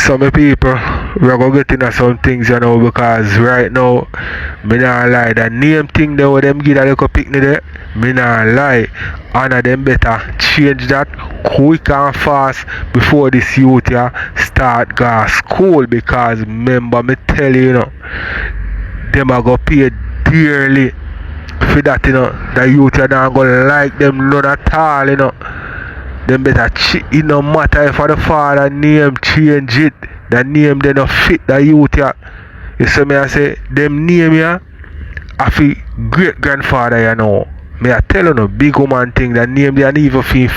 Some people, we're going to get into some things, you know, because right now, me not lie, the name thing there, where them get a little picnic there, me not lie. And them better change that quick and fast before this youth here start go school, because remember, me tell you, you know, them are going to pay dearly for that, you know. The youth are not going to like them none at all, you know. Them better it no matter if the father name change it. The name they no fit the youth ya. You see me I say them name ya I fi great grandfather you know. Me I tell you no big woman thing the name they and even feel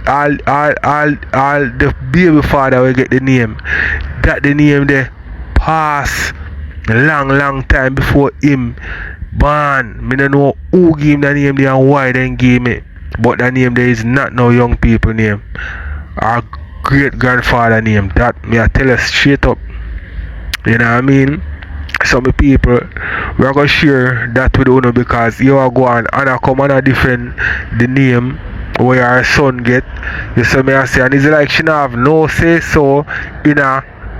all the baby father will get the name. That the name they pass long time before him born. Me no know who give him the name they and why they give me. But the name there is not no young people name. Our great grandfather name. That me I tell you straight up. You know what I mean? Some people we are gonna share that with you because you are going and I come on a different the name where our son get. You see me I say and it's like she not have no say so in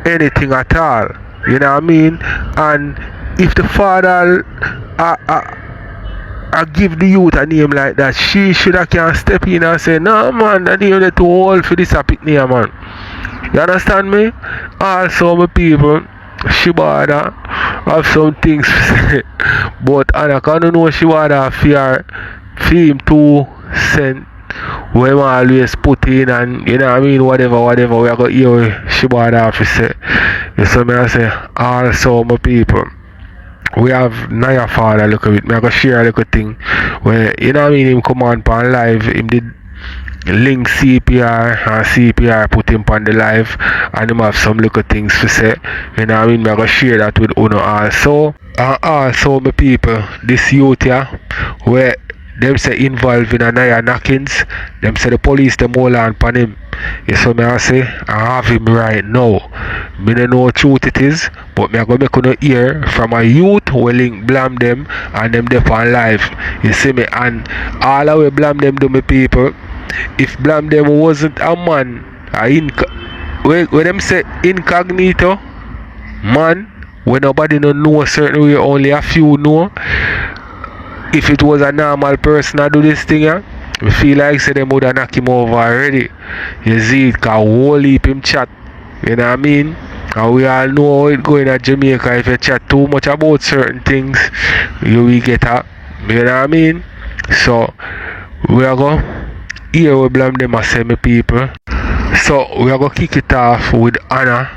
anything at all. You know what I mean? And if the father I give the youth a name like that, she should have can step in and say, no man, that name is too old for this a pick name, man. You understand me? Also my people, she bother have some things to say. But I can't know she bother for him 2 cents when we always put in and you know what I mean, whatever we are going to hear she bother to say. You see me I say, also my people. We have Naya father look at it. Me I go share a little thing where you know what I mean him come on live, him did link CPR and CPR put him on the live and him have some little things to say. You know what I mean? Me I go share that with Uno also. And also my people, this youth here where them say involved in a Naya knockings, them say the police them hold on upon him. You see me I say, I have him right now. Me don't know what truth it is, but me I go make you hear from a youth who link blame them and them deaf on live. You see me, and all the way blame them to me people. If blame them wasn't a man, when them say incognito, man, when nobody don't know a certain way, only a few know. If it was a normal person that do this thing, we feel like say them would have knocked him over already. You see, it can whole heap him chat. You know what I mean? And we all know how it going at Jamaica. If you chat too much about certain things, you will get up. You know what I mean? So, we are going here we blame them as semi people. So, we are going to kick it off with Anna.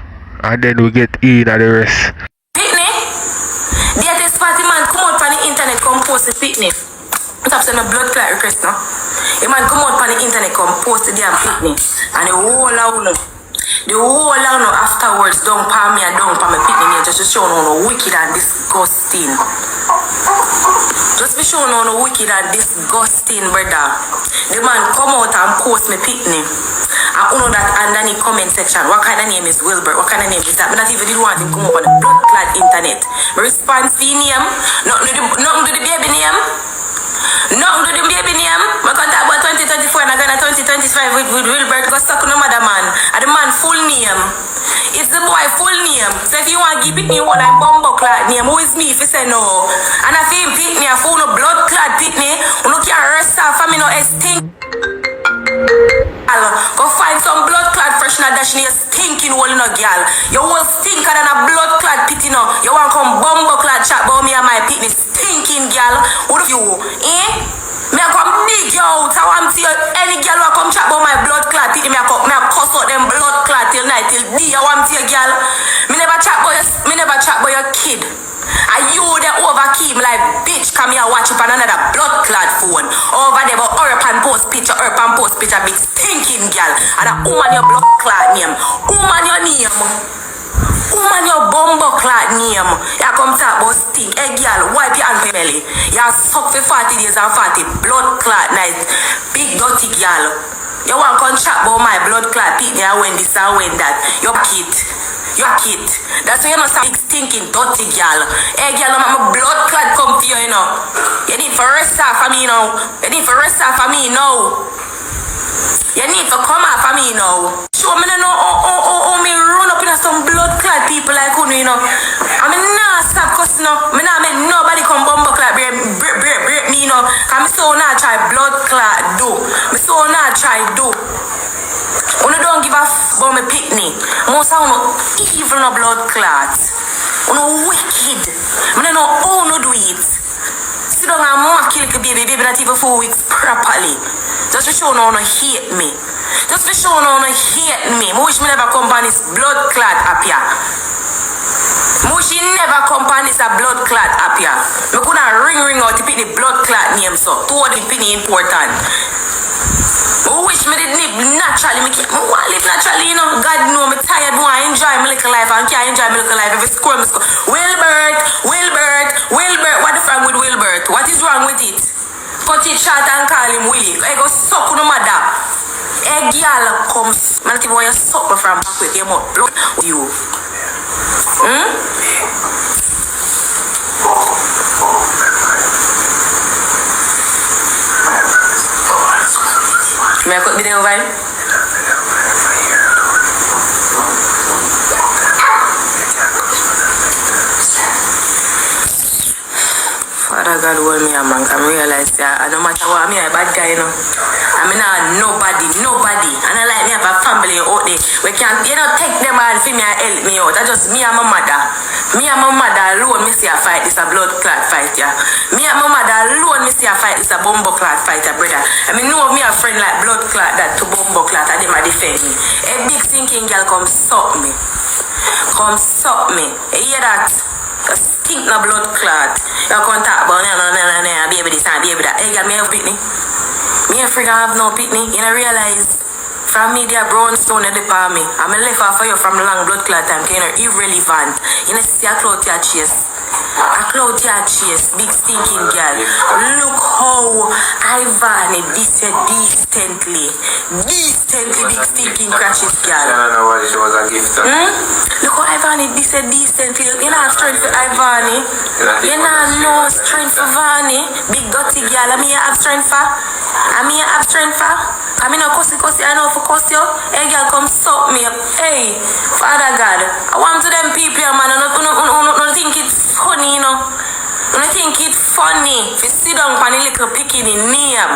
And then we get in at the rest. The latest party man come out on the internet come post the fitness. What's up, send a blood clot request now? A man come out on the internet come post the damn fitness. And the whole out afterwards don't palm me and don't palm my picnic just to show no wicked and disgusting. Just be showing no wicked and disgusting, brother. The man come out and post my picnic. And you know that under the comment section, what kind of name is Wilbert? What kind of name is that? But not even did want him come up on the blood clad internet. My response fee name, nothing to the baby name. Nothing to the baby name. I can talk about 2024 and I got 2025 with Wilbert go suck no mother man. And the man full name. It's the boy full name. So if you want to give it me one like bumbo clad name, who is me if you say no? And if him pick me, I fool no blood clad pick me, who no can rest off for me no stink. Go find some blood clad freshener dash near stinking hole no girl. You will stinker than a blood clad pity no. You want come bumbo clad chat about me and my pitney stinking girl. What of you? Eh? Me a come dig you out. I want to see any girl who come chat about my blood clad pitney. Me a cuss out them blood clad till night till D. I want to see a girl. Me never chat about your kid. And you the overkeep like bitch come here watch up on another blood clad phone. Over there but up and post picture big stinking girl. And a woman your blood clad name. Woman your name. Woman your bumbo clad name. You come talk about stink. Hey girl, wipe your hand belly. You suck for 40 days and 40 blood clad night. Big dirty girl. You want to come chat about my blood clad pitney and when this and when that. Your kid. That's why you know some big stinking dirty girl. Hey girl, my blood clad come to you, you know. You need to rest off of me now. You need to come off of me now. Show me no me run up in some me pitney. Most of no evil no blood clot. No wicked. I don't know how no do it. Sit down and mock little baby not even 4 weeks properly. Just to show no hate me. Just to show no hate me. I wish me never come on this blood clot up here. Mushi never come on this a blood clot up here. Me couldn't ring out to pick the blood clot name so. Two of the penny important. I wish me did live naturally. I want to live naturally, you know. God know me tired. I want to enjoy my little life. I can't enjoy my little life. If it's school, Wilbert. What the fuck with Wilbert? What is wrong with it? Cut it short and call him Willie. I go suck no mother. A girl comes. Man, if you suck me from back with your mouth. Blood with you. May I cut video vibe? Father God hold me a man. I realize that no matter what, I'm a bad guy, you know. I mean, nobody. And I like me have a family out there. We can't, take them and for me and help me out. That's just me and my mother. Me and my mother alone, me see a fight. It's a blood clot fight, yeah. Me and my mother alone, me see a fight. It's a bumbo clot fight, yeah, brother. I mean, know me a friend like blood clot that to bumbo clot and them a defend me. A big thinking girl come suck me. You hear that? Just think no blood clot. You can't talk about baby this and baby that. Hey, girl, me have pitney. Me a freaking have no pitney. You know, realize from me, there brown stone in the palm me. I'm a left off of you from long blood clot time. You know, irrelevant. You know, see a clout your chest. Big stinking girl. Look how Ivan decently big stinking crashes girl. I don't know what it was a gift. Look how Ivan decently. You know, strength for Ivan. You know, no strength for Vani. Big dirty girl. I mean, you have strength for. I mean, no cussy, I know for cuss you. Hey, girl, come suck me up. Hey, Father God, I want to them people, man. I don't think it's funny, you know. I don't think it's funny. If you sit down on a little picking in name,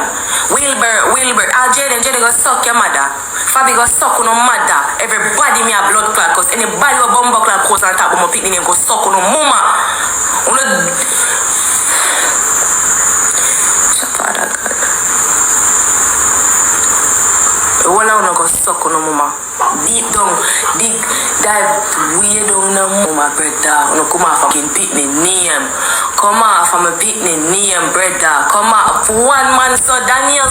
Wilbert. I'll Jaden go suck your mother. Fabi go suck on no mother. Everybody me a blood clot, cause anybody who bumbo clot cause on top of my picking name go suck on no mama. Father God. All I wanna go suck on no mama. Deep down, dive way down no mama, brother. No come off fucking picnic name. Come off from a picnic name, brother. Come off one man so Daniel,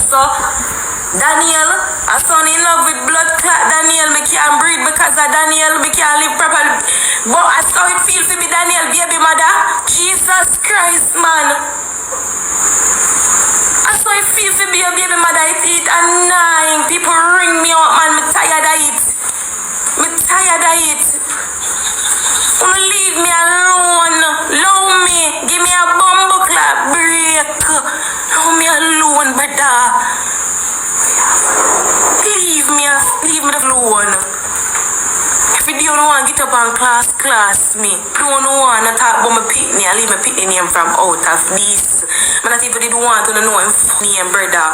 I son in love with blood clot Daniel. Me can't breathe because of Daniel. Me can't live properly. But I saw it feel for me Daniel, baby mother. Jesus Christ, man. I saw it feel for me, baby mother. It annoying. People ring me up, man. Me tired of it. Wanna leave me alone. Love me. Give me a bumbo clap break. Leave me alone, brother. Leave me alone. If you don't want to get up and class me. Don't want to talk about my picnic. I leave my picnic name from out of this. Man, not even did want to know him name, brother.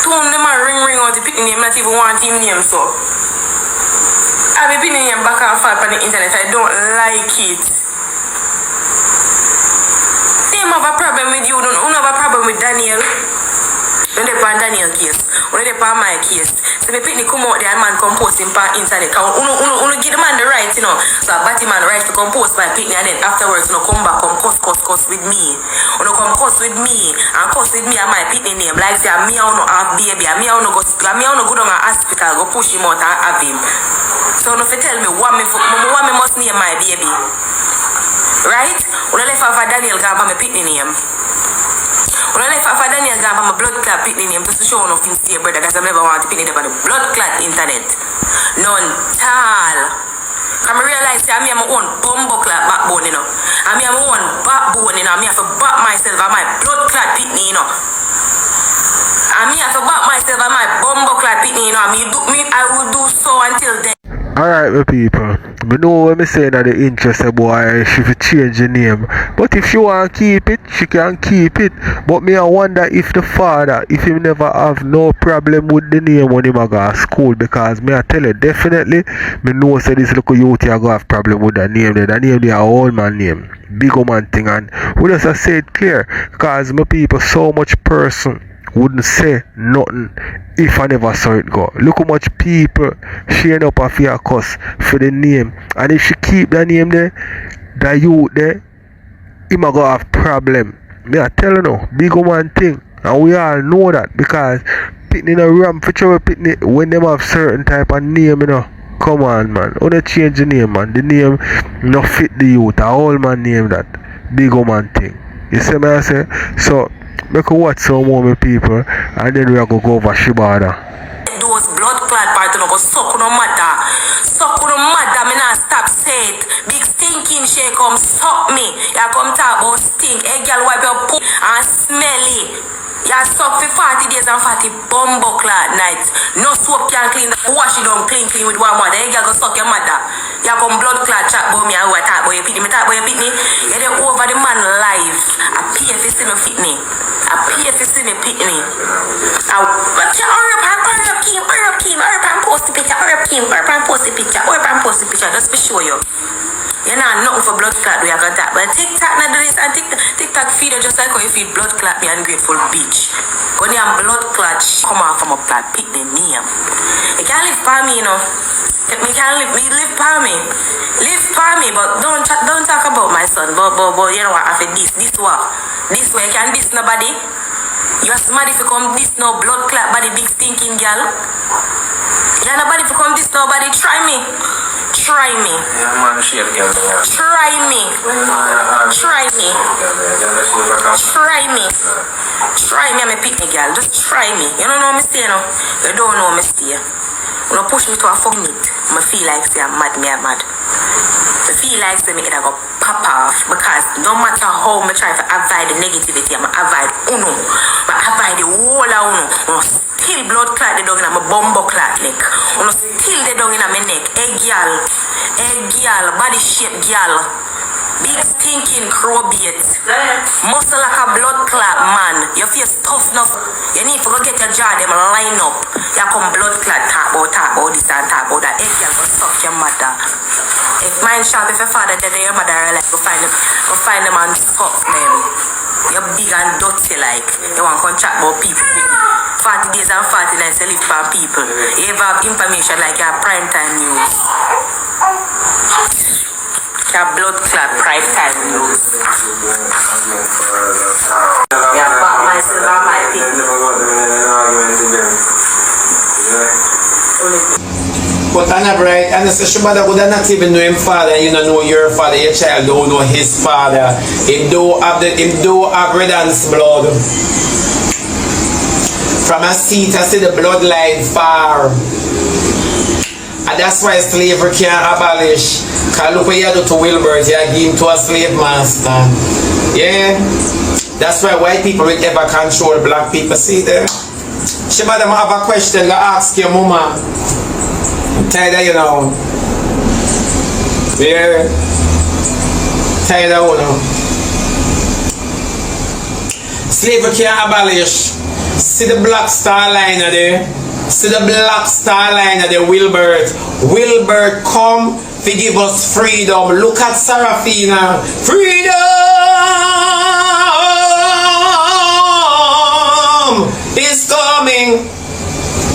Don't them a ring out the picnic name. Not even want him name, so. I've been picnic name back and forth on the internet. I don't like it. They have a problem with you. Don't have a problem with Daniel. Don't they pan Daniel case. When they pan my case. So me picnic come out there and man come post him on internet. Uno give the man the right, you know. So a batty man right to come post my picnic and then afterwards come back come cuss with me. Uno come cuss with me and my picnic name. Like say me I no have baby. Me I no go down to hospital go push him out and have him. So no fi tell me what me must name my baby. Right? Uno left off a Daniel gone for my picnic name. When I left after Daniel gone for my blood clot picnic name just to show no things to your brother because I never want to picnic on the blood clot internet. None tall. Because I realize that I have my own bumbo clot backbone, you know. I have my own backbone, you know. I have to back myself on my blood clot picnic, you know. I have to back myself on my bumbo clot picnic, you know. I will do so until then. Alright, my people. I know what I'm saying that the interest of boy she should change the name. But if she want to keep it, she can keep it. But me I wonder if the father, if he never have no problem with the name when he go to school, because me I tell you definitely me know say this little youth here go have problem with that name there. That name there a old man name. Big old man thing, and we just say it clear because my people so much person wouldn't say nothing if I never saw it go. Look how much people she end up a fear cuss for the name. And if she keep the name there, the youth there, he might go have problem. Me I tell you now, big one thing. And we all know that because pitney in a ram for trouble pitney when them have certain type of name, you know. Come on man. Wanna change the name man. The name no fit the youth. A whole man name that. Big man thing. You see me I say? So make a watch some more my people and then we are going to go over Shibada. Those blood clot part no go suck no matter. Suck no matter, me not stop say it. Big stinking shake come suck me. Ya come talk about stink. Hey girl wipe your poo and smelly. Ya suck for 40 days and 40 bumbo clot nights. No soap can clean. Wash it down clean with one mother. Hey girl go suck your mother. Ya come blood clot chat about me and who I talk about your pitney. Me talk about your pitney. You dey over the man life. I pay if you see me pitney. I pay if you see me pitney. Post the picture, just be sure you. You're not nothing for blood clot we are gonna talk. But TikTok not do this and TikTok feed you just like how you feed blood clot me ungrateful bitch. When you have blood clot come out from a clot, pick the name. You can't live for me, you know. Me can't live for me. Live for me, but don't talk about my son. But you know what, after this way you can't diss nobody. You're smart if you come this no blood clot body big stinking girl. You're nobody if you come this nobody. Try me. Try me. Try me. Try me. Try me. Try me, I'm a picnic girl. Just try me. You don't know me stay no. You don't know me stay. You don't push me to a fucking meat. I feel like say I'm mad, I feel like say me either go pop off because no matter how I try to avoid the negativity, I'm avoid uno. But avoid the whole of uno. Still blood clot the dog in my bumbo clot neck. Uno still the dog in my neck. Hey girl, body shape girl. Big stinking crow bait. Muscle like a blood clot man. Your face tough enough. You need to go get your jaw them line up. You come blood clot talk about this and talk about that. Hey girl, go suck your mother. If mine sharp, if your father dead, your mother like go find them and fuck them. You're big and dirty like. You want to contract about people. 40 days and 40 nights to live for people. You ever have information like your prime time news. Your blood clot prime time news. Yeah, but myself and my people. But Anna Bright, and so Shibada would not even know him father, you don't know your father, your child don't know his father. Him do have red hand's blood. From a seat I see the bloodline far. And that's why slavery can't abolish. Cause look what you do to Wilbert, you give him to a slave master. Yeah? That's why white people will ever control black people. See there? Shibada, I have a question to ask your mama. Tired, you know. Yeah. Tired, you know. Slavery can't abolish. See the black star liner there. See the black star liner there, Wilbert. Wilbert come to give us freedom. Look at Serafina. Freedom is coming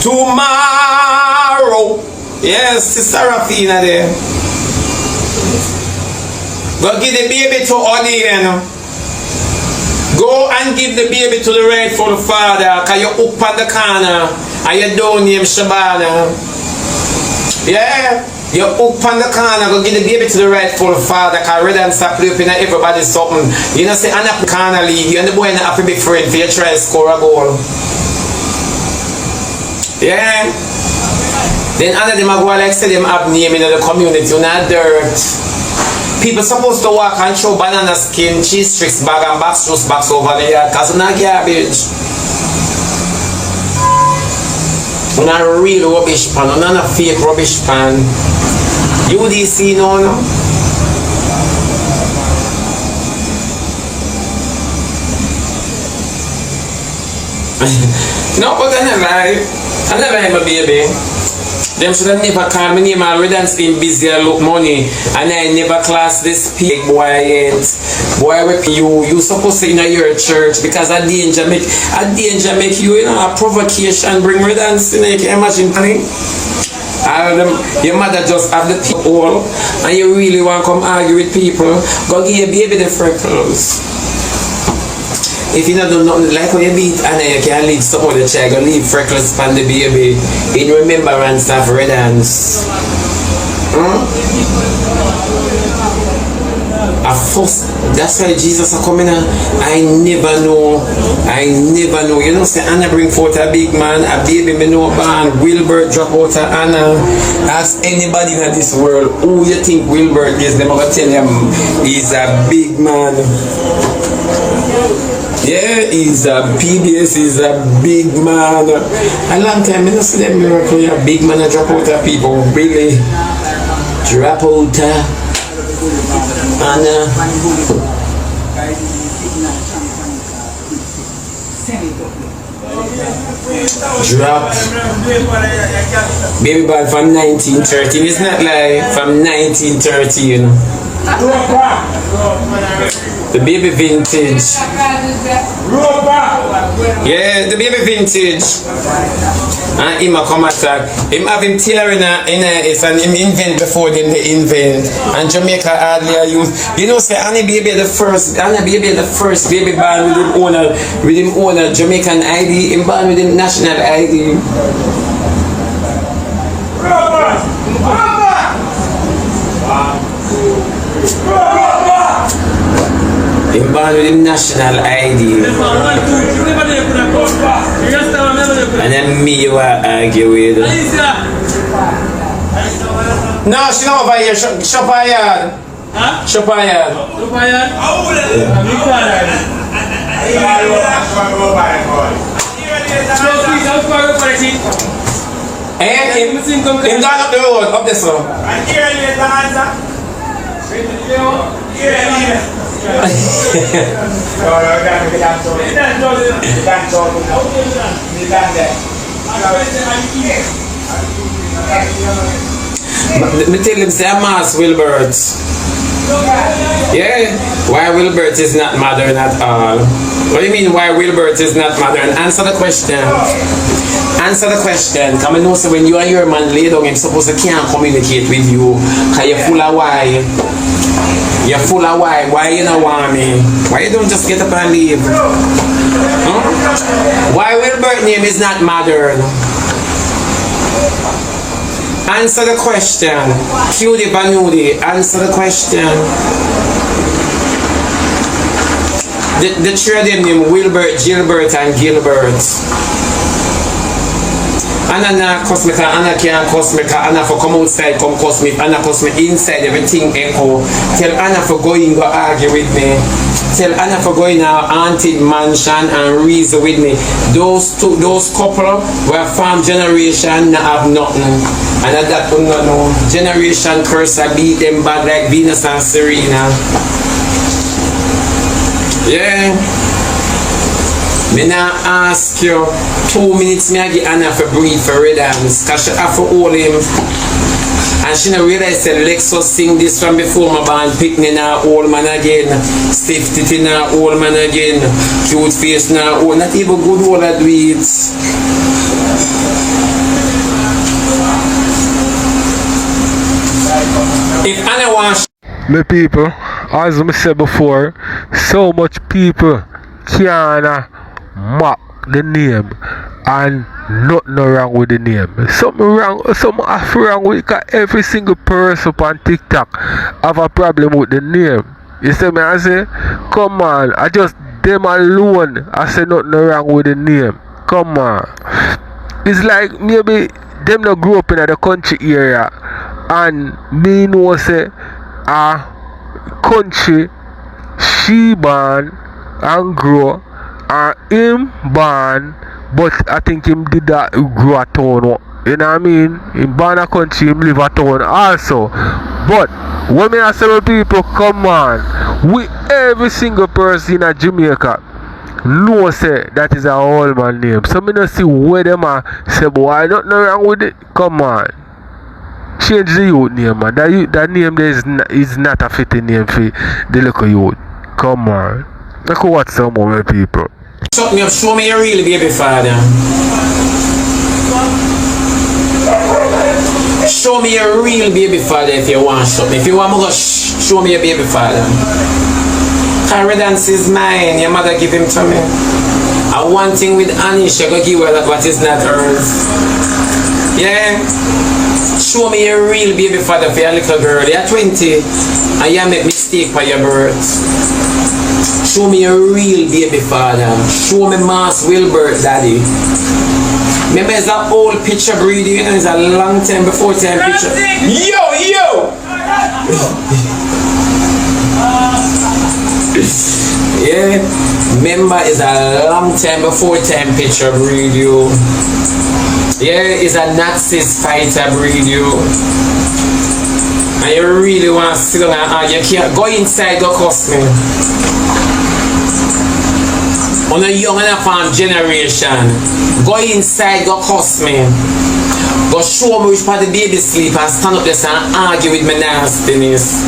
tomorrow. Yes, it's Serafina there. Go give the baby to Onion. Go and give the baby to the rightful father. Cause you're up on the corner and you don't name Shabana. Yeah, you're up on the corner. Go give the baby to the rightful father. Cause rather than stop looking at everybody something. You know, say, I'm not corner league. You and the boy not have to be friend for you try to score a goal. Yeah. Then other them go like say them have name in the community, not dirt. People supposed to walk and throw banana skin, cheese sticks bag and box juice box over there because it's not garbage. Not real rubbish pan, not a fake rubbish pan. UDC no. No, but I never have a baby. Them should have never called me name already and been busy and look money. And I never class this pig boy yet. Boy, you supposed to in your church because a danger make you, a provocation, bring redance, you can imagine, honey. Your mother just have the people and you really want to come argue with people, go give your baby the freckles. If you don't do nothing like how you beat Anna, you can leave some of the child, go leave freckles upon the baby in remembrance of redance. That's why Jesus are coming out. I never know. You know, say Anna bring forth a big man, a baby me no born. Wilbert drop out of Anna. Ask anybody in this world who you think Wilbert is, them gonna tell him he's a big man. Yeah, he's a PBS, he's a big man. A long time I don't see that miracle, a big man a drop out of people. Really drop out Anna. Drop baby ball from 1913. It's not like from 1930, you know. The baby vintage. Yeah, the baby vintage. And him a come attack. Him have him tearing it's an invent before them they invent. And Jamaica hardly use. You know, say Anna baby the first baby born with him owner Jamaican ID, him born with him national ID. Him born with him national ID. And then me you argue with. No, she not over here. Shop her yard. Huh? Shop her yard. Shop her yard? Him down up the road, up this one. Me tell him say I'm Mass Wilbert. Yeah, why Wilbert is not modern at all? What do you mean why Wilbert is not modern? Answer the question. Answer the question. Come and know so when you and your man lay down, him supposed to can't communicate with you. Cause you're full of why. You're full of why. Why you not want me? Why you don't just get up and leave? Huh? Why Wilbert name is not modern? Answer the question. Cutie Banudi, answer the question. The three of them name Wilbert, Gilbert and Gilbert. Anna na cuss me, Anna can't cuss me, Anna for come outside, come cuss me, Anna cuss me inside, everything echo. Tell Anna for going go argue with me. Tell Anna for going our haunted mansion and reason with me. Those couple were farm generation not have nothing. And that do not know. Generation curse I beat them bad like Venus and Serena. Yeah. Me now ask you 2 minutes me I give Anna for breathe for redance cause she have to hold him and she not realize that Lexus sing this from before my band picnic now old man again, stiff titty now old man again, cute face now old, not even good old that do it. If Anna wants Me people, as I said before, so much people can't mock the name and nothing wrong with the name. Something wrong with it because every single person on TikTok have a problem with the name. You see me I say, come on, I just them alone I say nothing wrong with the name. Come on. It's like maybe them not grow up in the country area and me know say a country she born and grow and him born But I think him did that grow a town. You know what I mean? In born a country, him live a town also. But when me ask some people, come on, we every single person in Jamaica know say that is a old man name. So me not see where them are say, boy, nothing wrong with it. Come on. Change the youth name, man. That name there is not a fitting name for the local youth. Come on. Look what some more people. Show me your real baby father. Show me your real baby father if you want something. If you want to show me your baby father. Redance is mine. Your mother give him to me. And one thing with Annie, she go give her that what is not hers. Yeah. Show me your real baby father for your little girl. You're 20 and you make mistake for your birth. Show me your real baby father. Show me Mass Wilbert daddy. Remember it's that old picture breed, you know, it's a long time before time picture. Yo! Yeah, remember it's a long time before time picture breed, you. Yeah, it's a Nazis fighter breed, you. And you really want to sit down and you can't go inside, go cost me. On a young and a farm generation, go inside, go cuss me. Go show me which part the baby sleep and stand up there and argue with my nastiness.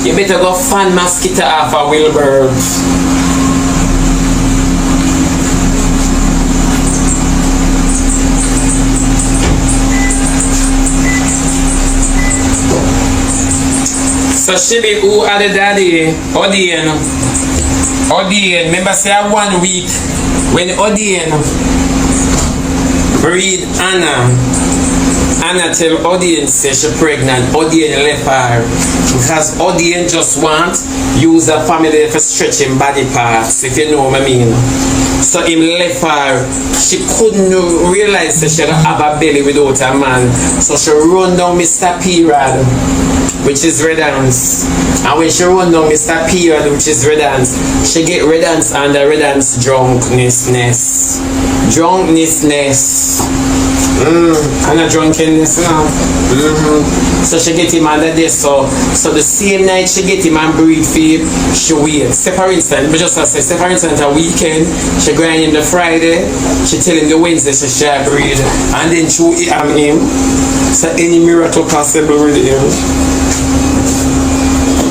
You better go fan mosquito off a Wilbur. So she be who are the daddy? Odin, remember say 1 week when Odin read Anna tell Odin say she pregnant. Odin left her because Odin just want use a family for stretching body parts, if you know what I mean. So him left her. She couldn't realize that she have a belly without a man. So she run down Mr. Period, which is Redance. And when she run down Mr. Period, which is Redance, she get Redance under Redance drunkenness. And a drunkenness now. So she get him under this. So the same night she get him and breed feed, she wait. Say for instance, but just say for instance a weekend, she grind him the Friday, she tell him the Wednesday she shall breed. And then she him. So any miracle possible with him.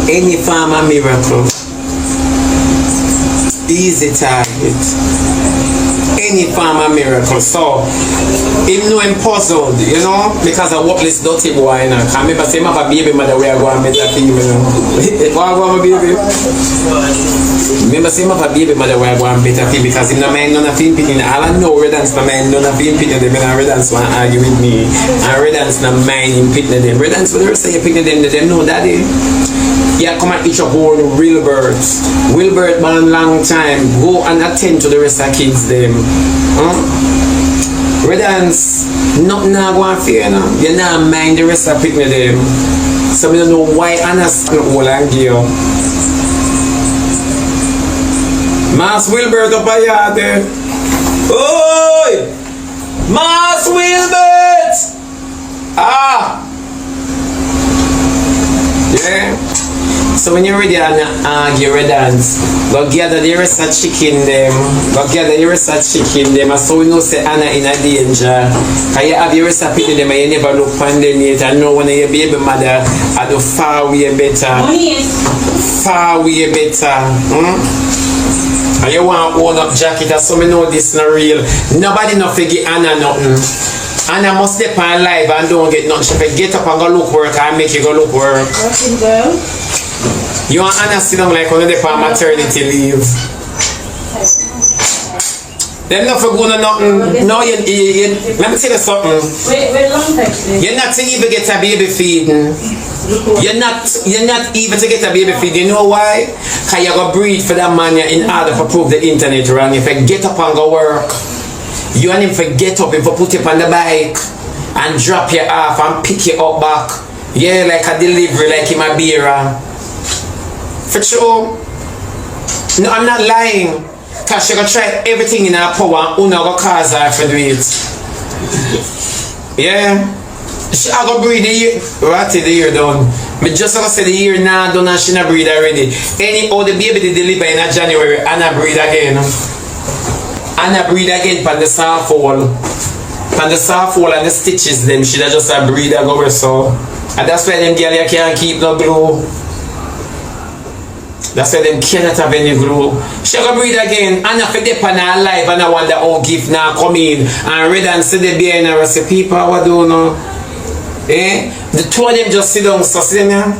Any farmer miracle. Easy target. Any farmer miracle. So him know him puzzled, you know, because I work this dirty boy, you know. Can remember say him have a baby mother where I go and meet that people, you know. What my baby? Remember say him have a baby mother where I go and meet that people because him no mind none of him picking. All I know Redance no mind none of him picking them, and Redance want to argue with me. And Redance no mind him picking them. Redance when they say you picking them, they know daddy. Yeah, come and eat your whole Wilbert. Wilbert man long time. Go and attend to the rest of kids them. Redance, nothing now going for you know. You not mind the rest of picking them. So we don't know why Anna's not all and give. Mass Wilbert up a yard there. Oi! Mass Wilbert! Yeah. So when you're ready and argue Redance, go gather the rest of chicken them. And so we know say Anna in a danger. Can you have the rest of people them and you never look upon them yet and know when your baby mother are the far way better. Far way better. And you want to own up jacket, so we know this not real. Nobody not forget Anna nothing. Anna must step on live and don't get nothing. She get up and go look work and make you go look work. You and Anna sit down like when they're on maternity leave. Them not for going to nothing. No, let me tell you something. You're not to even get a baby feeding. You're not even to get a baby feed. You know why? Because you go breed for that man in order to prove the internet wrong. If you get up and go work, you and him for get up, if you put you on the bike and drop you off and pick you up back. Yeah, like a delivery, like him a bearer. For sure. No, I'm not lying. Cause she gonna try everything in her power and una go cause her for do it. Yeah. She a go breathe the year. Ratty the year done. Me just gonna say the year now done and she not breathe already. Anyhow the baby they deliver in January and I breathe again. And I breathe again pan the soft fall. Pan the soft fall and the stitches them she just a breathe and go so. And that's why them girl you can't keep no glue. That's why them cannot have any glue. She gonna breathe again. And if they pan her life and I wonder how gift now come in and read and see the beer and I say people what do know? Eh? The two of them just sit down so see them here.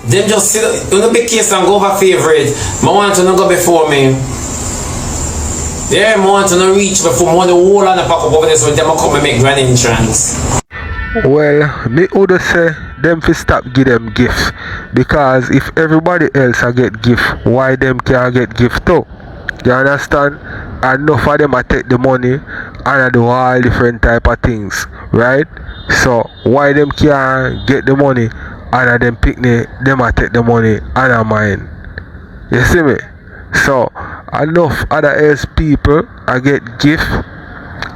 Them just sit down. You know, be case and go over favorite. I want to not go before me. Yeah, I want to not reach before me. I want the whole and the pack up over there so them come and make grand entrance. Well, me would say them fi stop give them gifts, because if everybody else a get gift, why them can't get gift too? You understand? Enough of them a take the money and a do all different type of things, right? So why them can't get the money and a them picnic, them a take the money and a mine? You see me? So enough other else people a get gift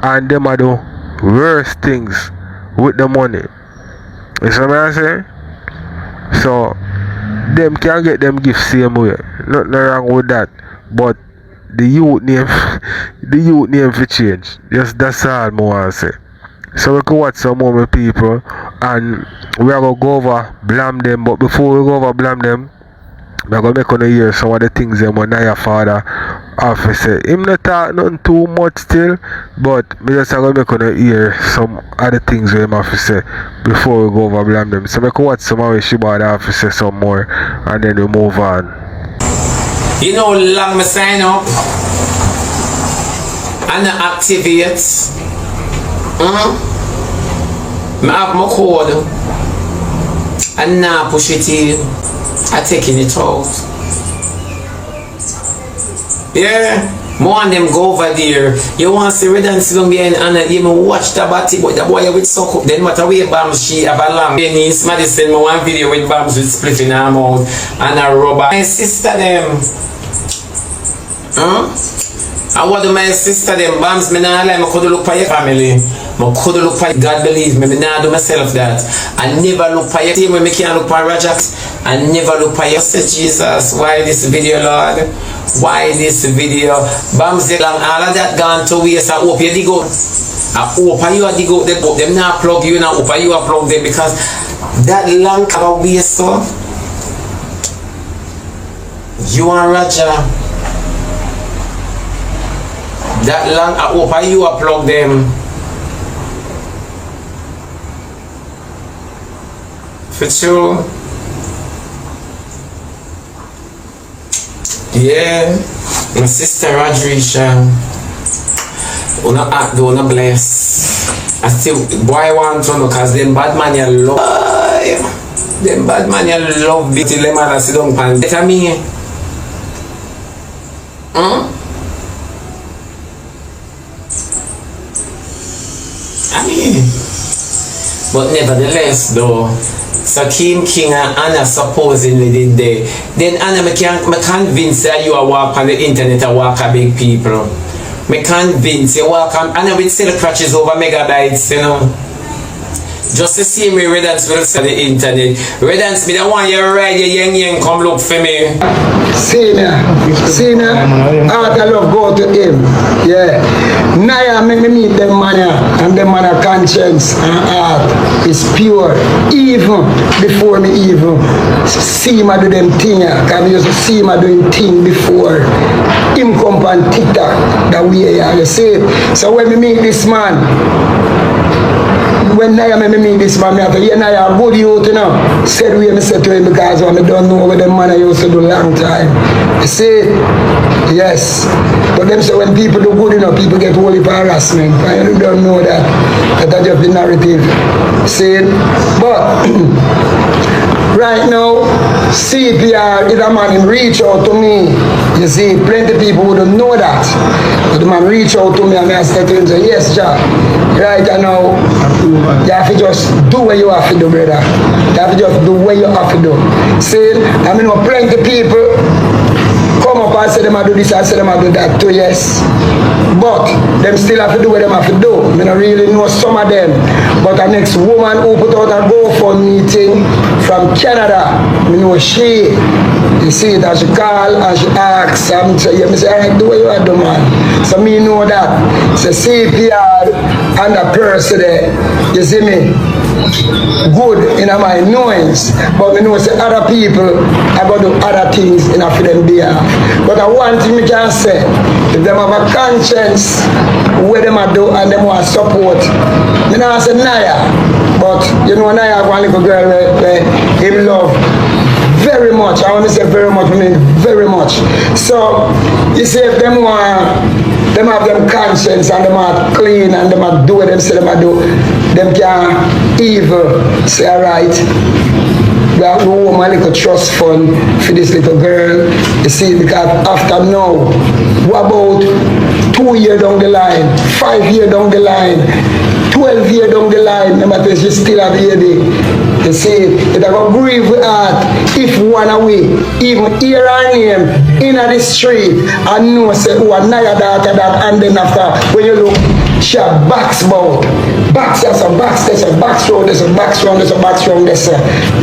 and them a do worse things with the money. You see what I'm saying? So them can get them gifts same way. Nothing wrong with that. But the youth name for change. Just that's all I want to say. So we can watch some more people and we are gonna go over blame them, but before we go over blame them, we are gonna make on hear some of the things them when your father have to say. Him not talk nothing too much still, but we just are gonna make on hear some other things we have to say before we go over blame them. So we can watch some of the Shibada have to say some more and then we move on. You know long me sign up and I activate. I have my code and now push it in. I taking it out. Yeah, more on them go over there. You want to see red and sit down behind and even watch the body, but the boy with suck up. Then what away bombs she have a lamb. Niece Maddie send me one video with bombs with split in her mouth and a rubber. My sister them. And what do my sister them bombs me now like I could look for your family. I could look for God believe me now do myself that. I never look for your team when I can't look for Rajat. I never look for your say Jesus. Why this video Lord? Why this video? Bombs they long all of that gone to waste. I hope you dig out. I hope you dig out the book. Them now plug you now. Hope you plug them because that long cover waste so. You and Raja. That long I hope you plug them. For sure. Yeah, my sister Rodrisha, una act, una bless. I still, boy want to know, cause them bad man you love. Them bad man you love beating them and I sit down pan. Better me. I mean, but nevertheless though, so Kim King and Anna supposedly did there. Then Anna, me convince that you are walk on the internet and walk a big people. Me convince you walk on Anna will sell crutches over megabytes, you know. Just the same way Redance will sell the internet. Redance, me don't want you ride your yang come look for me. Senior, art I love go to him. Yeah. Naya make me meet them man and them man conscience and art is pure. Even before me even see me do them thing. Cause me used to see me doing thing before him come on TikTok that way you see it. So when we meet this man, when I make me meet this man, I have to hear Naya good youth, you know. Said we said to him because I don't know what the man I used to do long time. You see? Yes. But them say when people do good, you know, people get holy for harassment. I don't know that. That's just the narrative. See? But right now, CPR is a man him reach out to me. You see, plenty people wouldn't know that. But the man reach out to me and I said to him, say, yes, Jack. Right now, you have to just do what you have to do, brother. You have to just do what you have to do. See, I mean, plenty people come up and say them I do this and say them I do that too, yes. But them still have to do what them have to do. I don't really know some of them. But the next woman who put out a GoFundMe thing from Canada, I know she. You see that she call and she asks, and say, yeah, I say, alright, do what you want to do, man. So me know that. It's a CPR and a person there. You see me? Good in my knowings, but we know say other people are going to do other things in a for them behalf. But one thing we can say, if them have a conscience where them are do and them want support, me not say Naya, but you know Naya have one little girl where him love very much. I want to say very much, I mean very much. So you see if them want them have them conscience and them are clean and them are do what them say them are do, them can evil say alright, we have to own a little trust fund for this little girl. You see, because after now, what about 2 years down the line, 5 years down the line, 12 years down the line, remember she still a baby. You see, it will grieve with heart if one away, even hear her name in the street and know say who another daughter that, and then after when you look, she a box bout. Box, there's a box, there's a box round, there's a box round, there's a box round, there's a,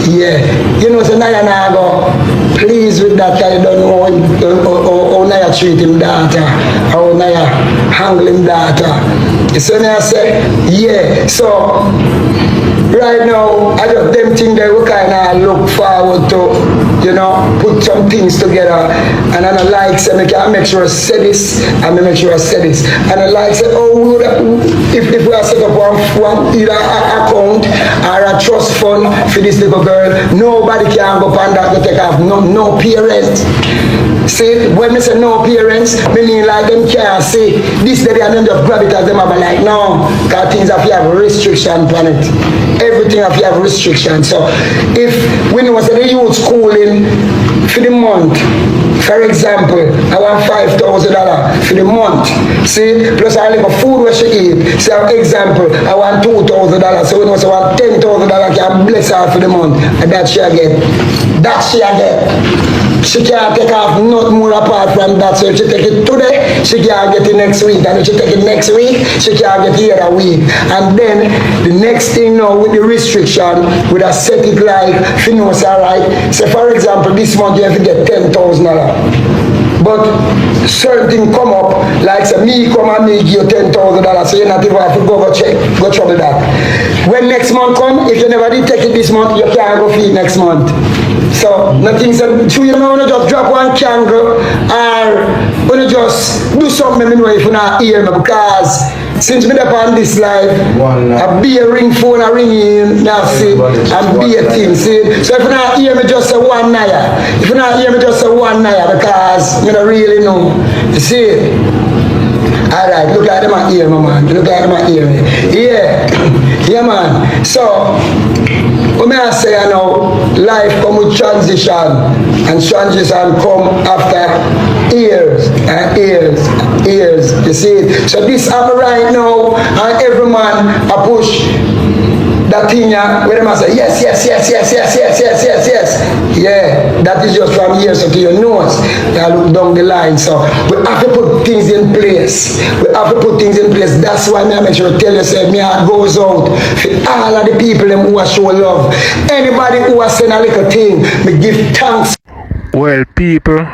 yeah. You know, so Naya now go pleased with that, I don't know how Naya treat him daughter, how Naya handle him daughter. So I say, yeah, so right now, I just them things that we kind of look forward to, you know, put some things together. And I like say, I make sure I say this, and I make sure I say this. And I like say, oh, if we are set up one either account or a trust fund for this little girl, nobody can go on that to take off, no parents. See, when we say no parents, meaning like them can't say this day and then just grab it as them have like no, because things have to have restriction on it. Everything have to have restriction. So if we know say the youth schooling for the month, for example, I want $5,000 for the month. See, plus I live a food where she eat. So for example, I want $2,000. So we know say I want $10,000 can bless her for the month. And that she get. That she get. She can't take off nothing more apart from that. So if she take it today, she can't get it next week. And if she take it next week, she can't get it other week. And then the next thing now with the restriction, with a set it like, if you know, it's alright. So for example, this month you have to get $10,000. But certain things come up, like say me come and me give you $10,000, so you not even have to go check, go trouble that. When next month come, if you never did take it this month, you can't go feed next month. So nothing said, so you know, when you just drop one candle or when you just do something, you know, if you not hear me, because since me up on this live, I be a ring phone, I ring in, now see, and be a thing, see. So if you not hear me, just say one Naya. If you not hear me, just say one Naya, because you don't really know. You see? Alright, look at them and hear me, man. Look at them and hear me. Yeah, yeah, man. So, what may I say now, life come with transition, and transition come after years and years, you see. So this happen right now, and every man a push that thing where them say yes. Yeah, that is just from years to your nose. That look down the line. So we have to put things in place. We have to put things in place. That's why I make sure to tell you, say, my heart goes out for all of the people them who are show love. Anybody who has sent a little thing, me give thanks. Well, people,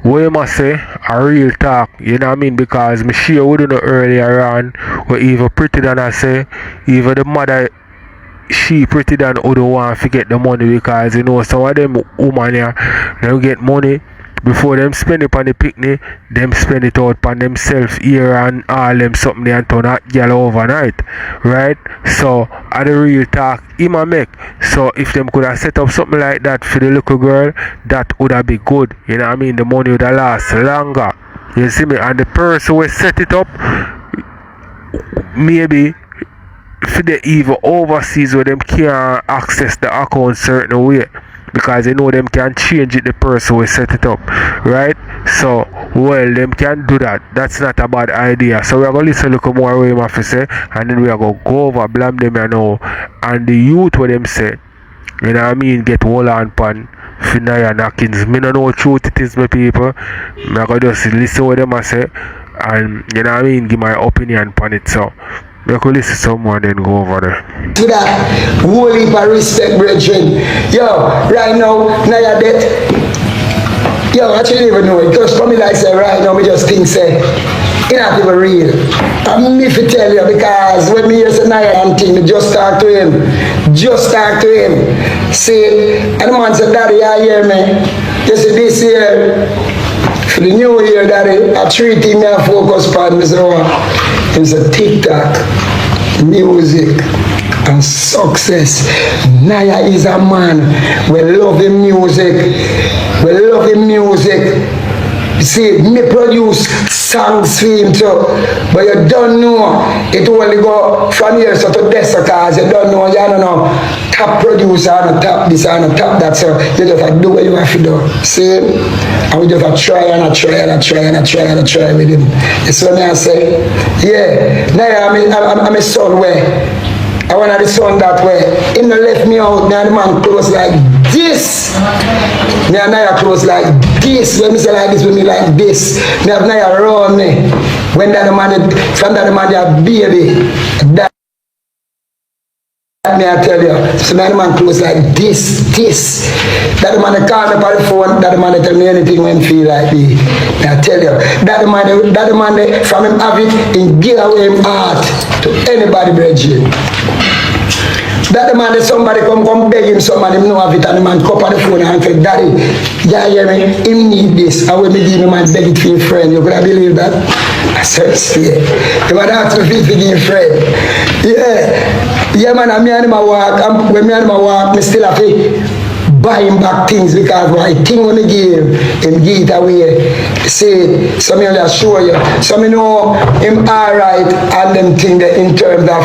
we must say a real talk, you know what I mean? Because me share with you earlier on, or even pretty than I say, even the mother, she pretty than who don't want to get the money, because you know some of them women here, they get money before them spend it on the picnic, them spend it out on themselves here and all them something and turn that girl overnight, right? So at the real talk him a make. So if them could have set up something like that for the little girl, that would have been good, you know what I mean? The money would have last longer, you see me? And the person who set it up, maybe for the even overseas where them can't access the account certain way because they know them can change it the person will set it up, right? So well them can do that. That's not a bad idea. So we're gonna listen a little more what him have to say and then we are gonna go over blame them you know and the youth what them say. You know what I mean? Get hold on pan Finaya knockings. Me no know what truth it is my people. I gotta just listen what them I say and you know what I mean give my opinion on it so we could listen to someone then go over there. To that whole heap of respect, brethren. Yo, right now, Naya death. Yo, I actually even know it. Because for me, like I say, right now, we just think, say, it not even real. I'm me to tell you, because when me hear say Naya and thing, me just talk to him. Just talk to him. See, and the man said, Daddy, you hear me? You see, this year, for the new year, Daddy, I 3 things I focus on, Mr. It's a TikTok, music, and success. Naya is a man. We love him music. We love him music. You see, me produce songs for him too. But you don't know, it only go from here so to this because you don't know, you don't know, top producer and top this and top that. So you just have to do what you have to do. See? And we just have to try and I try with him. You see what I say? Yeah. Now I'm a son way. I want the son that way. Him no left me out. Now the man close like this. Now Naya close like this. When me say like this, when me like this. Now Naya around me. When that man, from that man, that baby. That me I tell you. So now the man close like this. That man call me on the phone. That man tell me anything when feel like me. I tell you. That man from him have it and give away him heart to anybody, brethren. That the man, somebody come beg him somebody, him know have it, and the man come on the phone and say, Daddy, yeah, hear me, him need this. And when me give him, I beg it for his friend. You could have believe that? I said, yeah. The man asked me to give him friend. Yeah, man, and me and him a walk, and when me and him a walk, me still have to buy him back things because I think when he give it away. See, so me only assure you. So me know him alright and them thing that in terms of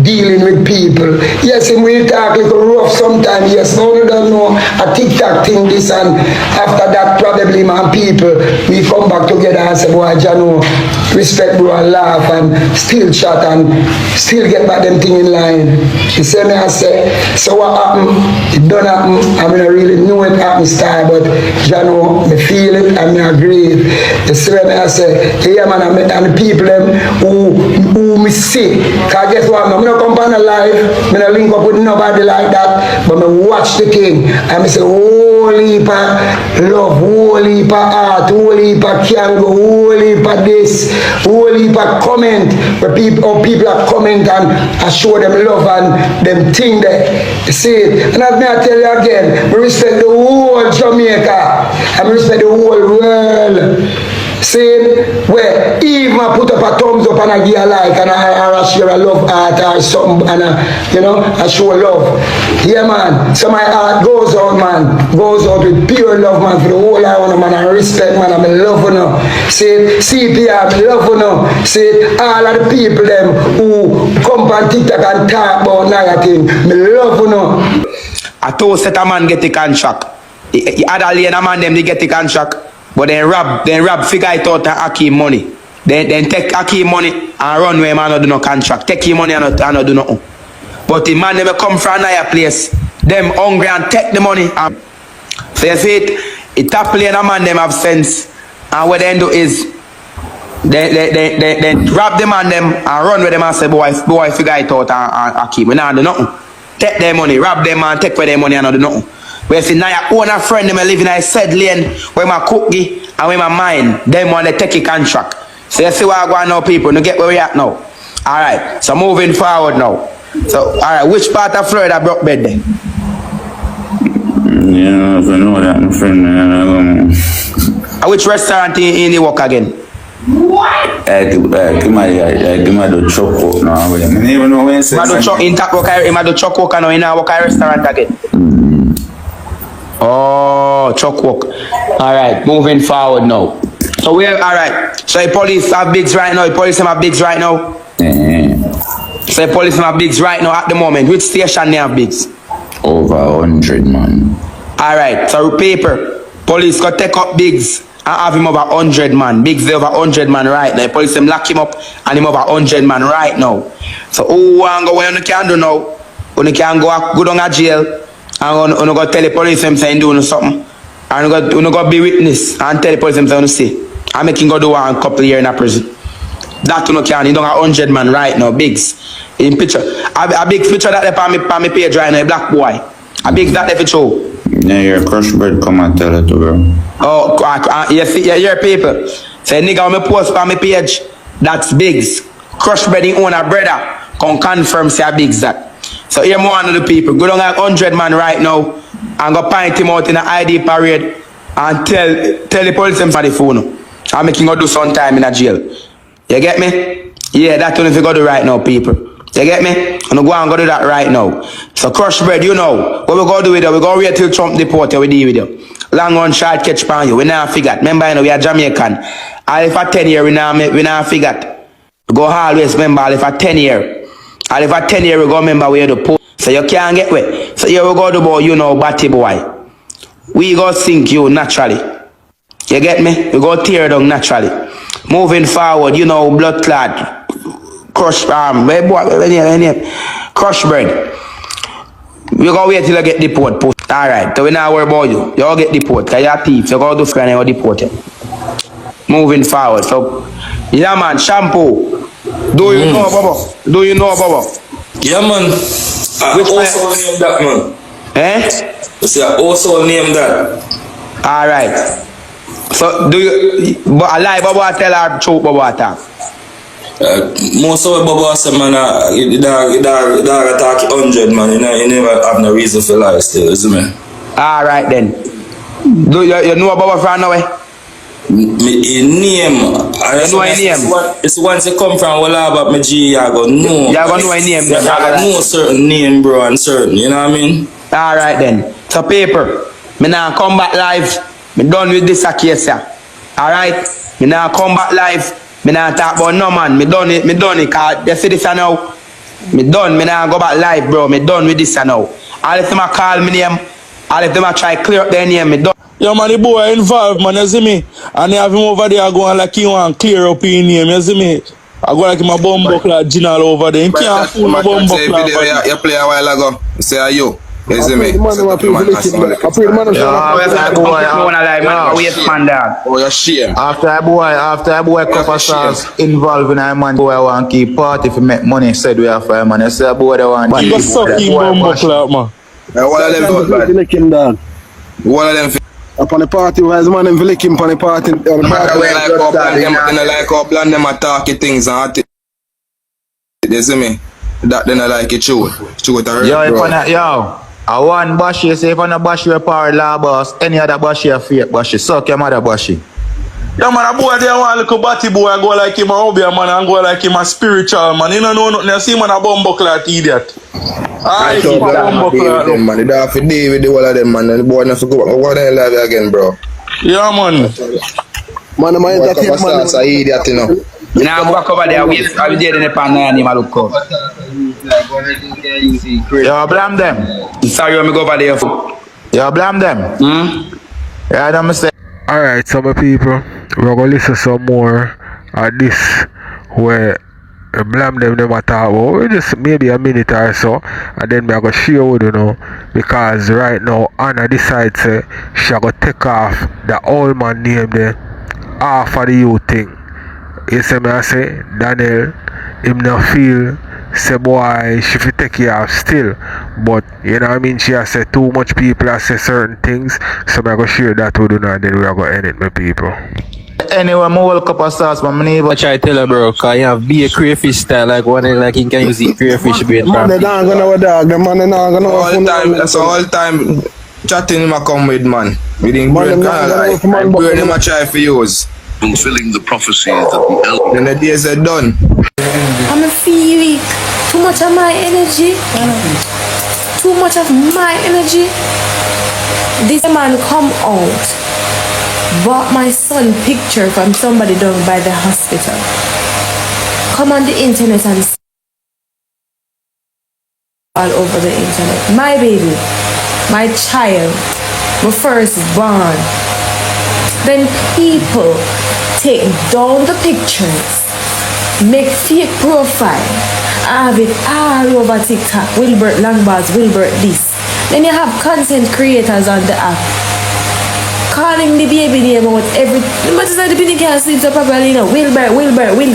dealing with people. Yes, him will talk a little rough sometimes, yes, no you don't know a TikTok thing this and after that probably man people we come back together and say, boy, Jano, respect bro and laugh and still chat and still get back them thing in line. You see me I say, so what happened? It don't happen. I mean I really know it happens style, but Jano, me feel it and me agree. You see me I say, yeah man, and the people them who me see. Cause guess what, I'm not come on a live, me not link up with nobody like that, but me watch the thing and me say, holy heap of love, holy heap of art, holy heap of cango, holy heap of this, holy heap of comment, where people are comment and I show them love and them thing there. You see it? And as me I tell you again, we respect the whole Jamaica and we respect the whole world. See, where even I put up a thumbs up and I give a like and I share a love art or something and I show love. Yeah man, so my heart goes out man, goes out with pure love man for the whole island man and respect man and I love you know. See, CPR, I love you know. See, all of the people them who come on TikTok and talk about Naya thing, I love you know. I told set a man get the contract. He had a lane a man them they get the contract. But then rob figure it out and Akeem money. Then take Akeem money and run where man not do no contract. Take him money and not do nothing. But the man never come from another place. Them hungry and take the money. So you see it top lane a man them have sense. And what they do is they rob the man them and run with them and say boy figure it out and Akeem. We not do nothing. Take their money, rob them and take for their money and not do nothing. Where see now your own friend them live in a said lane where my cookie and where my mine, them want to take a contract. So you see what I go on now people, you get where we at now. Alright, so moving forward now. So alright, which part of Florida broke bed then? Yeah, I know that my friend. Which restaurant in the work again? What? I give my the truck work now. I don't even know when you say in that work, I do truck work now in a work restaurant again. Oh, truck walk. Alright, moving forward now. So alright. So the police have bigs right now, the police have bigs right now. So the police have Biggs right now at the moment. Which station they have Biggs? Over 100, man. Alright, so paper. Police go take up Biggs and have him over 100 man. Biggs they over 100 man right now. The police them lock him up and him over 100 man right now. So who want go where you can do now? You can go down to jail and you go tell the police them saying doing something. And you go be witness and tell the police them saying see. I make him go do one couple years in a prison. That you can. You don't have 100 man right now. Biggs. In picture. A big picture that they on my page right now, a black boy. A big that they for show. Yeah, your crush bird come and tell it to bro. Oh, you see, your people. Say nigga on my post on my page. That's Biggs. Crush bread in owner brother. Can confirm say a Biggs that. So here more of the people. Go down like 100 man right now and go point him out in the ID parade and tell the police them for the phone. I'm making go do some time in a jail. You get me? Yeah, that's what if you go do right now, people. You get me? I'm go and go do that right now. So crush bread, you know. What we go do with you? We go wait till Trump deport you, we deal with you. Long run short catch pan you. We now figure. Remember, you know, we are Jamaican. All if for 10 years, we now figure. We go always remember all if for 10 years. All if for 10 years, we go remember where the post. So you can't get away. So here we go do boy, you know, batty boy. We go sink you naturally. You get me? We go tear down naturally. Moving forward, you know, blood clot. Crush crush bread. We go wait till you get deported. Alright, so we now worry about you. You all get deported, because you're a thief. You go do friend and you deport you. Moving forward. So yeah man, shampoo. Do you know Baba? Do you know Baba? Yeah man. Which also name that man. Eh? You see, I also name that. Alright. So do you but I lie Baba tell her truth Baba talk? Most of the Baba say man, you dog attack 100 man, you never have no reason for lie still, isn't me? Alright then. Do you know Baba from nowhere? Me name. You know his name? It's once you come from Walaba, my G, you go know. You go know his name then. You know certain name, bro, and certain, you know what I mean? Alright then. So paper. Me now come back live. Me done with this case here. Alright? Me now come back live. Me now talk about no man. Me done it, cause you see this now. Me done, me now go back live, bro. Me done with this now. All if them a call me name, all if them a try clear up their name, me done. Yeah man, the boy involved man, you see me? And they have him over there going like he want clear up his name, you see me? I go like him a bumbuckler general over there. He can't fool my bumbuckler. You play a while ago. Say are you? You see me? I pray the man Oh, you're shame. After a boy couple stars involved in a man boy want keep party if make money said we have for a man. You say a boy that want He go suck him bumbuckler man. One of them lick him down. One of them Upon the party, where's the man them lick him upon the party? they like how bland them attack things and at it. You see me? That then I like it true. True to yo, I want Bashi, say if I not Bashi a power law boss, any other Bashi a fake Bashi, suck your mother Bashi. Yeah man, a boy there want a little batty boy go like him a hobby man and go like him a spiritual man. You don't know nothing, you see man a bumbuckler idiot. I keep a bumbuckler. Man, you don't have to deal with the whole of them man. And the boy not to go back. What the hell have you again, bro? Yeah man. Man, I'm entertained man. That's a idiot, you know. Now I'm back over there, I'll be dead in the pan and I look up. Yo, blame them. Sorry, let me go over there. Yo, blame them. Yeah, I don't mistake. Alright, so my people, we're gonna listen some more of this where blame them at all. Just maybe a minute or so, and then I'm gonna share with you know, because right now Anna decides she gonna take off the old man name there off of the youth thing. You see me I say, Daniel, him not feel say boy she fi take you off still, but you know what I mean, she has said too much people have said certain things, so I'm gonna share that with you now and then we're gonna end it my people. Anyway, I'm a cup of sauce, but I'm never try to tell her bro, cause you have be a crayfish style like one like you can use the crayfish bait. Man, they not gonna dog, the man they not gonna all time, that's all time chatting him a come with man. We didn't bring kind of like burn him a try for use. Fulfilling the prophecy that the elder. Then the days are done. I'm a feel weak. Too much of my energy. Too much of my energy. This man come out, bought my son picture from somebody down by the hospital. Come on the internet and all over the internet. My baby, my child, my firstborn. Then people take down the pictures, make fake profile, have it all over TikTok. Wilbert Langballs, Wilbert this. Then you have content creators on the app calling the baby name out every. Much as the baby can't sleep so properly, you know. Wilbert, Will.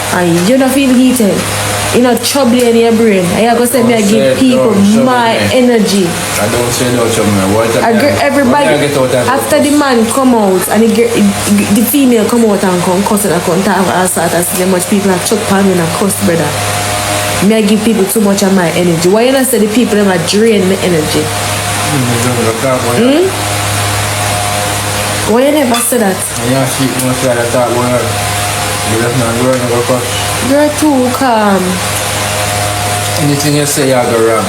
And you don't feel heated. You know, trouble in your brain. I go say me I give people my energy. I don't say no trouble. Everybody after the man come out and the female come out and come cuss and come talk and start and see how much people are chuck pan and cuss, brother. Me I give people too much of my energy. Why you not say the people them are drain my energy? Why you never say that? You're too calm. Anything you say, you go wrong.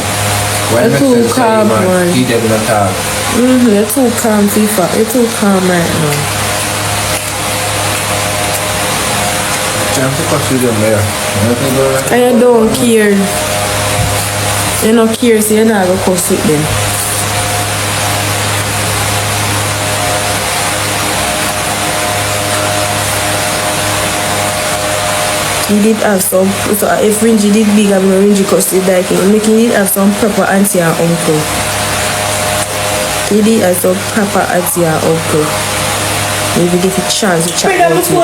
You're too calm, man. Them not talk. You're too calm, FIFA. You're too calm right now. And you don't care. You don't care, so you're not going to cuss with them. He did have some, so if Ringy did big, I'm going to Ringy cause he like him. He did have some proper auntie and uncle. He did have some proper auntie and uncle. Maybe get a chance to chat about him.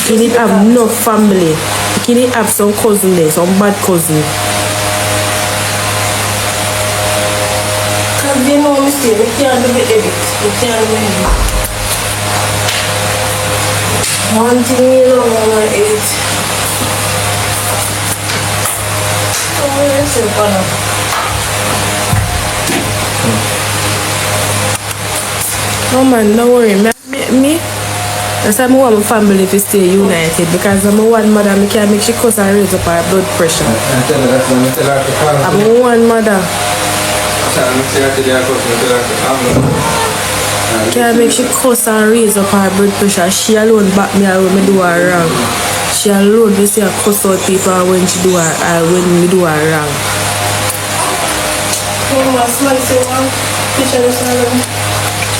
He did have no family. He did have some cousin there, some bad cousin. Cause they know me still, we can't do the edit. We can't do it. One thing you don't want to eat. Oh, that's a banana. No man, don't worry. Me, that's why I want my family to stay united because I'm a one mother. I can't make she cuss and raise up her blood pressure. I'm a one mother. Can't make she cuss and raise up her blood pressure. She alone back me when me do her wrong. She alone they say I cuss out people when she do her when me do her wrong.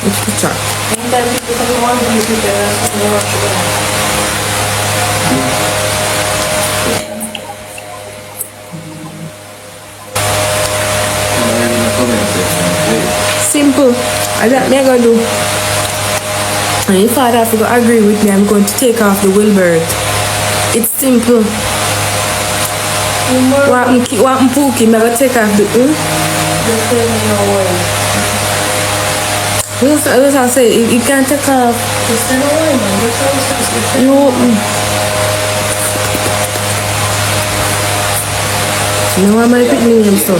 Which picture? Simple. I got me gonna do. And if I have to agree with me, I'm going to take off the Wilbert. It's simple. What I'm pooking, I'm gonna take off the That's what I say, you can't take off. No. No, I'm gonna pick me name so.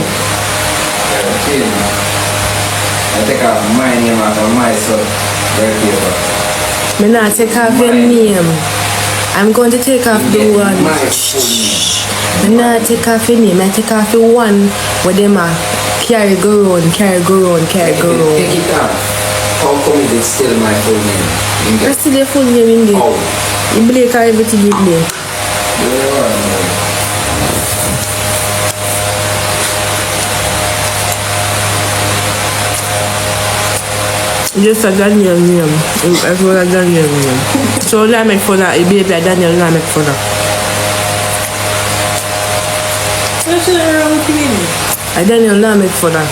I take off my name out of my son. Very careful. I'm not take off your name. I'm going to take off the one. I'm not take off your name. I take off the one where them are carry go round. Take it off. How come it is still my full name? That's still your full name in there. Oh. You break everything in there. Just a Daniel name. As well as Daniel name. So I make for that, baby, Daniel I make for that. What's wrong with me? I Daniel I make for that.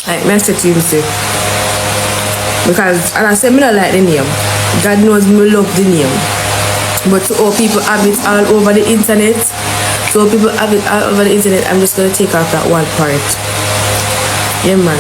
Like me say to him say. Because and I say me not like the name. God knows me love the name. But to all people have it all over the internet. So people have it all over the internet. I'm just gonna take off that one part. Yeah, man.